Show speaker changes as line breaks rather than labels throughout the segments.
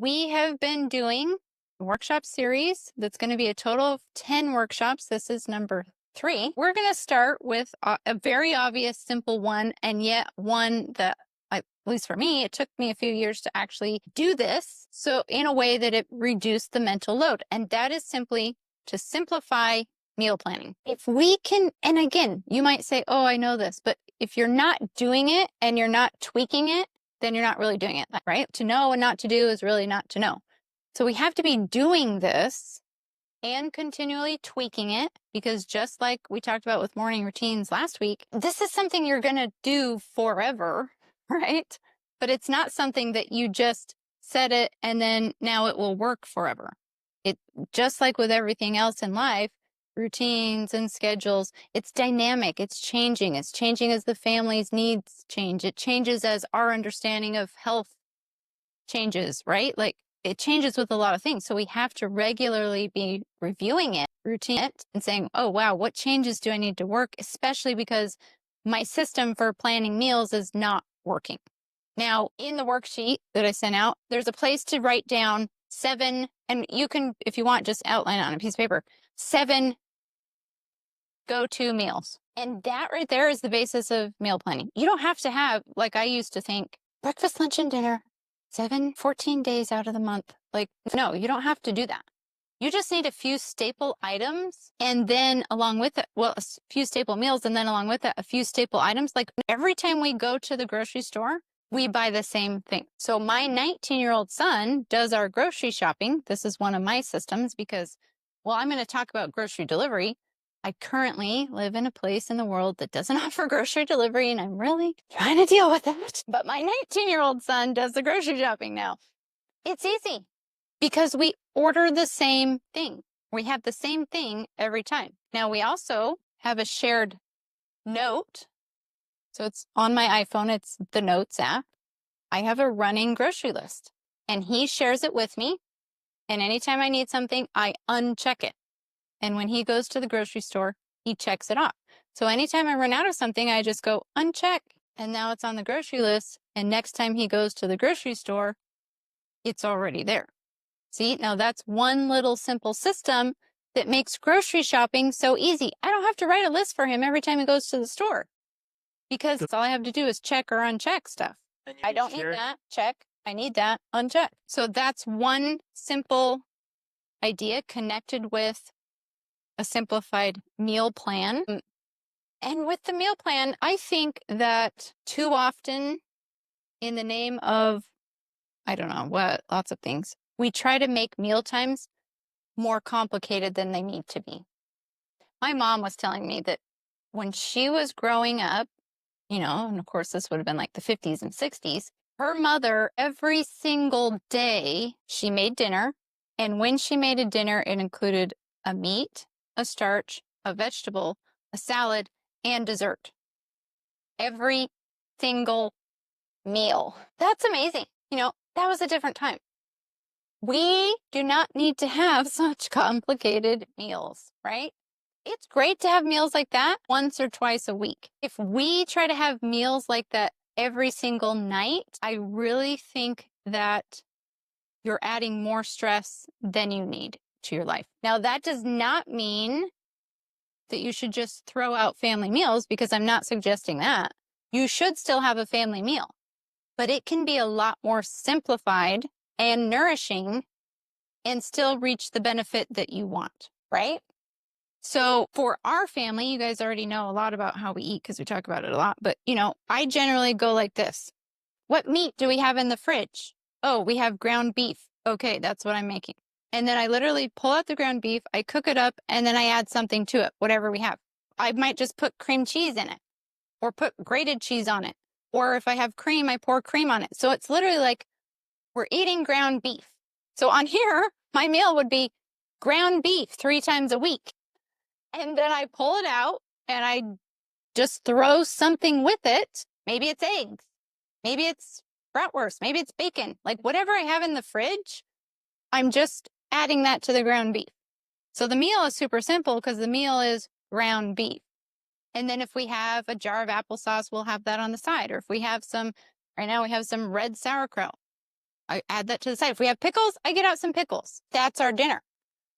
we have been doing a workshop series that's going to be a total of 10 workshops. This is number 3. We're going to start with a very obvious, simple one, and yet one that, at least for me, it took me a few years to actually do this. So in a way that it reduced the mental load. And that is simply to simplify meal planning. If we can, and again, you might say, oh, I know this, but if you're not doing it and you're not tweaking it, then you're not really doing it, right? To know and not to do is really not to know. So we have to be doing this and continually tweaking it, because just like we talked about with morning routines last week, this is something you're going to do forever, right? But it's not something that you just set it and then now it will work forever. It just like with everything else in life, routines and schedules, it's dynamic, it's changing as the family's needs change. It changes as our understanding of health changes, right? Like it changes with a lot of things. So we have to regularly be reviewing it, routine it, and saying, oh, wow, what changes do I need to work? Especially because my system for planning meals is not working. Now, in the worksheet that I sent out, there's a place to write down 7, and you can, if you want, just outline on a piece of paper, 7 go-to meals. And that right there is the basis of meal planning. You don't have to have, like I used to think, breakfast, lunch, and dinner, 14 days out of the month. Like, no, you don't have to do that. You just need a few staple items, and then along with it, well, a few staple meals, and then along with it, a few staple items. Like every time we go to the grocery store, we buy the same thing. So my 19-year-old son does our grocery shopping. This is one of my systems because, well, I'm going to talk about grocery delivery. I currently live in a place in the world that doesn't offer grocery delivery, and I'm really trying to deal with that. But my 19-year-old son does the grocery shopping now. It's easy because we order the same thing. We have the same thing every time. Now, we also have a shared note. So it's on my iPhone. It's the Notes app. I have a running grocery list, and he shares it with me. And anytime I need something, I uncheck it. And when he goes to the grocery store, he checks it off. So anytime I run out of something, I just go uncheck. And now it's on the grocery list. And next time he goes to the grocery store, it's already there. See, now that's one little simple system that makes grocery shopping so easy. I don't have to write a list for him every time he goes to the store, because all I have to do is check or uncheck stuff. I don't need that, check. I need that, uncheck. So that's one simple idea connected with a simplified meal plan. And with the meal plan, I think that too often, in the name of, I don't know what, lots of things, we try to make meal times more complicated than they need to be. My mom was telling me that when she was growing up, and of course this would have been like the 50s and 60s, her mother, every single day, she made dinner. And when she made a dinner, it included a meat, a starch, a vegetable, a salad, and dessert. Every single meal. That's amazing. That was a different time. We do not need to have such complicated meals, right? It's great to have meals like that once or twice a week. If we try to have meals like that every single night, I really think that you're adding more stress than you need to your life. Now, that does not mean that you should just throw out family meals, because I'm not suggesting that. You should still have a family meal, but it can be a lot more simplified and nourishing and still reach the benefit that you want, right? So for our family, you guys already know a lot about how we eat because we talk about it a lot. But, I generally go like this. What meat do we have in the fridge? Oh, we have ground beef. Okay, that's what I'm making. And then I literally pull out the ground beef, I cook it up, and then I add something to it, whatever we have. I might just put cream cheese in it or put grated cheese on it. Or if I have cream, I pour cream on it. So it's literally like we're eating ground beef. So on here, my meal would be ground beef 3 times a week. And then I pull it out and I just throw something with it. Maybe it's eggs. Maybe it's bratwurst. Maybe it's bacon. Like whatever I have in the fridge, I'm just adding that to the ground beef. So the meal is super simple because the meal is ground beef. And then if we have a jar of applesauce, we'll have that on the side. Or if we have right now we have some red sauerkraut. I add that to the side. If we have pickles, I get out some pickles. That's our dinner.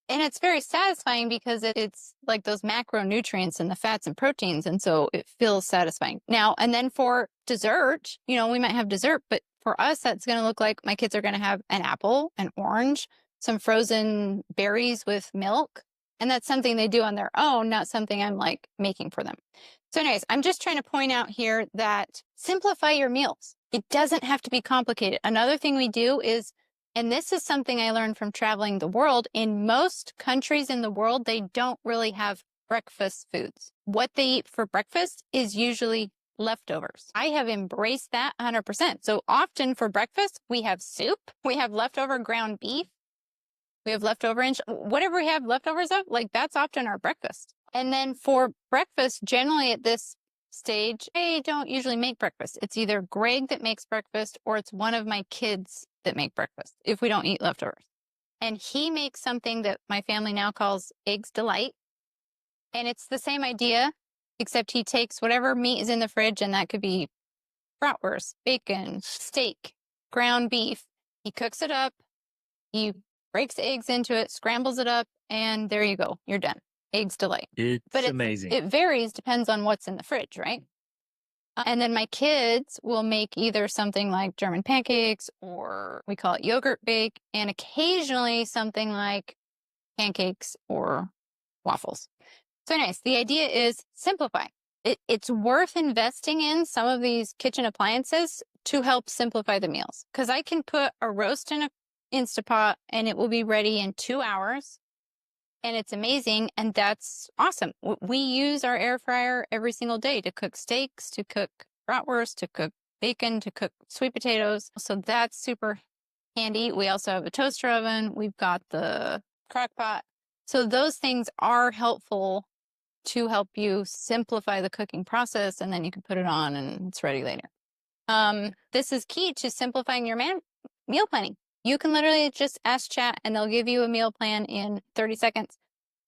And it's very satisfying because it's like those macronutrients and the fats and proteins. And so it feels satisfying. Now, and then for dessert, we might have dessert, but for us, that's going to look like my kids are going to have an apple, an orange, some frozen berries with milk. And that's something they do on their own, not something I'm like making for them. So anyways, I'm just trying to point out here that simplify your meals. It doesn't have to be complicated. Another thing we do is, and this is something I learned from traveling the world, in most countries in the world, they don't really have breakfast foods. What they eat for breakfast is usually leftovers. I have embraced that 100%. So often for breakfast, we have soup, we have leftover ground beef, we have leftover, whatever we have leftovers of, like that's often our breakfast. And then for breakfast, generally at this stage, I don't usually make breakfast. It's either Greg that makes breakfast or it's one of my kids that make breakfast if we don't eat leftovers. And he makes something that my family now calls Eggs Delight. And it's the same idea, except he takes whatever meat is in the fridge, and that could be bratwurst, bacon, steak, ground beef. He cooks it up. He breaks eggs into it, scrambles it up, and there you go. You're done. Eggs Delight.
It's amazing.
It varies, depends on what's in the fridge, right? And then my kids will make either something like German pancakes, or we call it yogurt bake, and occasionally something like pancakes or waffles. So nice. The idea is simplify. It's worth investing in some of these kitchen appliances to help simplify the meals. Because I can put a roast in an Instapot and it will be ready in 2 hours. And it's amazing, and that's awesome. We use our air fryer every single day to cook steaks, to cook bratwurst, to cook bacon, to cook sweet potatoes. So that's super handy. We also have a toaster oven. We've got the crock pot. So those things are helpful to help you simplify the cooking process, and then you can put it on and it's ready later. This is key to simplifying your meal planning. You can literally just ask chat and they'll give you a meal plan in 30 seconds.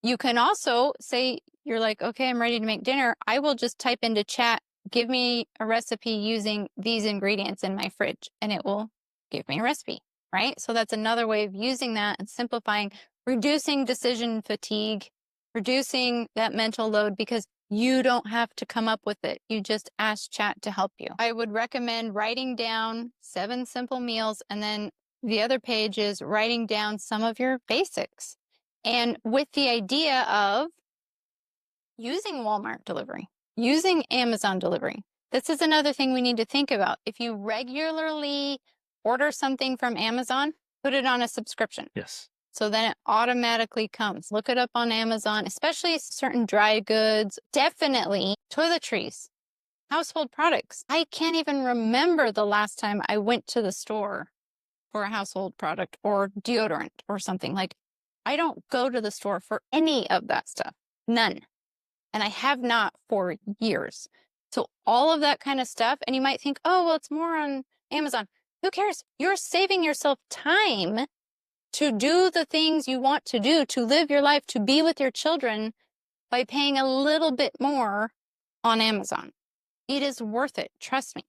You can also say, you're like, okay, I'm ready to make dinner. I will just type into chat, give me a recipe using these ingredients in my fridge, and it will give me a recipe, right? So that's another way of using that and simplifying, reducing decision fatigue, reducing that mental load, because you don't have to come up with it. You just ask chat to help you. I would recommend writing down 7 simple meals, and then the other page is writing down some of your basics. And with the idea of using Walmart delivery, using Amazon delivery. This is another thing we need to think about. If you regularly order something from Amazon, put it on a subscription.
Yes.
So then it automatically comes. Look it up on Amazon, especially certain dry goods. Definitely toiletries, household products. I can't even remember the last time I went to the store for a household product or deodorant or something. Like, I don't go to the store for any of that stuff. None. And I have not for years. So all of that kind of stuff, and you might think, oh, well, it's more on Amazon. Who cares? You're saving yourself time to do the things you want to do, to live your life, to be with your children by paying a little bit more on Amazon. It is worth it. Trust me.